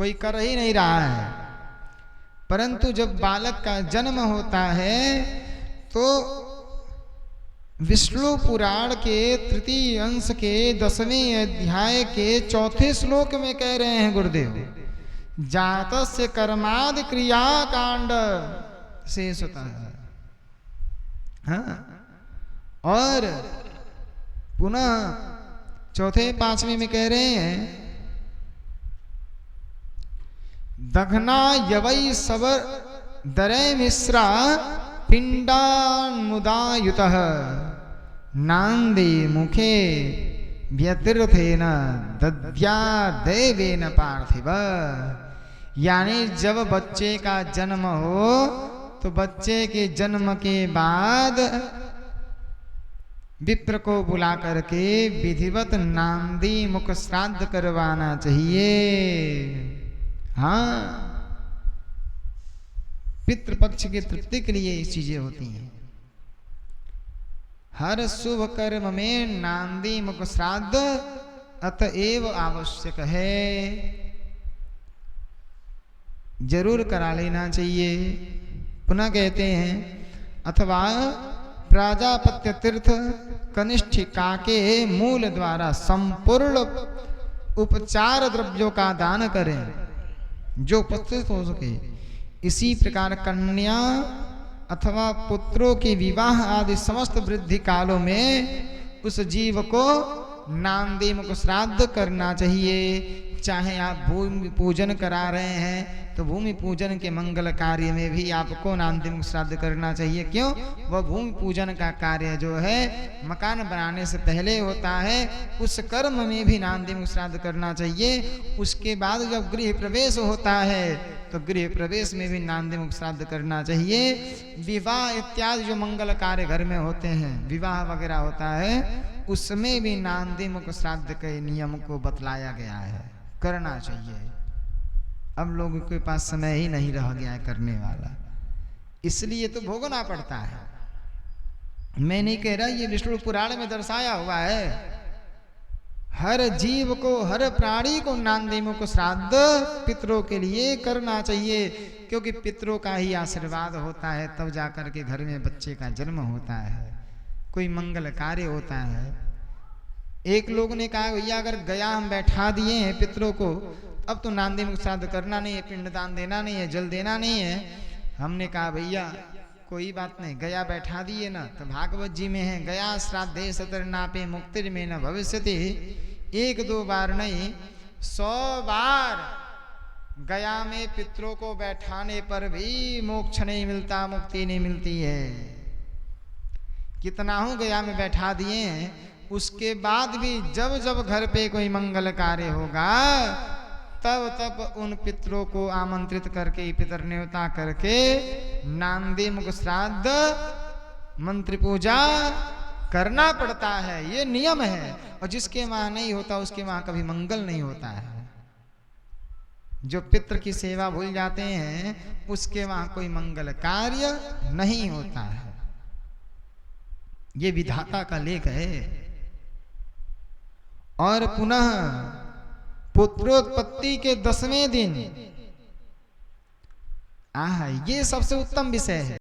कोई कर ही नहीं रहा है। परंतु जब बालक का जन्म होता है तो विष्णु पुराण के तृतीय अंश के 10वें अध्याय के 4थे श्लोक में कह रहे हैं गुरुदेव, जातस्य कर्मादि क्रिया कांड शेष होता है। हाँ, और पुनः चौथे 5वें में कह रहे हैं, दघना यवई सबर दरे मिश्रा पिंडान्मुदायुतः नांदी मुखे व्यतीर्थेन दद्या देवेन पार्थिव। यानी जब बच्चे का जन्म हो तो बच्चे के जन्म के बाद विप्र को बुला करके विधिवत नांदी मुख श्राद्ध करवाना चाहिए। हाँ, पितृपक्ष की तृप्ति के लिए ये चीजें होती हैं। हर शुभ कर्म में नांदी मुख श्राद्ध अतएव आवश्यक है, जरूर करा लेना चाहिए। पुनः कहते हैं, अथवा प्राजापत्य तीर्थ कनिष्ठिका के मूल द्वारा संपूर्ण उपचार द्रव्यों का दान करें जो उपस्थित हो सके। इसी प्रकार कन्या अथवा पुत्रों के विवाह आदि समस्त वृद्धि कालों में उस जीव को नांदी मुख श्राद्ध करना चाहिए। चाहे आप भूमि पूजन करा रहे हैं तो भूमि पूजन के मंगल कार्य में भी आपको नांदी मुख श्राद्ध करना चाहिए। क्यों? वह भूमि पूजन का कार्य जो है मकान बनाने से पहले होता है, उस कर्म में भी नांदी मुख श्राद्ध करना चाहिए। उसके बाद जब गृह प्रवेश होता है तो गृह प्रवेश में भी नांदी मुख श्राद्ध करना चाहिए। विवाह इत्यादि जो मंगल कार्य घर में होते हैं, विवाह वगैरह होता है, उसमें भी नांदी मुख श्राद्ध के नियम को बतलाया गया है, करना चाहिए। अब लोगों के पास समय ही नहीं रह गया है करने वाला, इसलिए तो भोगना पड़ता है। मैं नहीं कह रहा, ये विष्णु पुराण में दर्शाया हुआ है। हर जीव को, हर प्राणी को नांदी मुख श्राद्ध पितरों के लिए करना चाहिए, क्योंकि पितरों का ही आशीर्वाद होता है, तब जाकर के घर में बच्चे का जन्म होता है, कोई मंगल कार्य होता है। एक लोग ने कहा, भैया अगर गया हम बैठा दिए हैं पितरों को, अब तो नांदी मुख श्राद्ध करना नहीं है, पिंडदान देना नहीं है, जल देना नहीं है। हमने कहा भैया कोई बात नहीं, गया बैठा दिए ना, तो भागवत जी में है, गया श्राद्धे सतर नापे मुक्तिर में न भविष्यति। 1-2 बार नहीं, 100 बार गया में पितरों को बैठाने पर भी मोक्ष नहीं मिलता, मुक्ति नहीं मिलती है। कितना हूं गया में बैठा दिए हैं, उसके बाद भी जब जब घर पे कोई मंगल कार्य होगा तब तब उन पितरों को आमंत्रित करके, पितर न्योता करके नांदी मुख श्राद्ध मंत्र पूजा करना पड़ता है, ये नियम है। और जिसके वहां नहीं होता उसके वहां कभी मंगल नहीं होता है। जो पितृ की सेवा भूल जाते हैं उसके वहां कोई मंगल कार्य नहीं होता है। ये विधाता का लेख है। और पुनः पुत्रोत्पत्ति के 10वें दिन, ये सबसे उत्तम विषय है।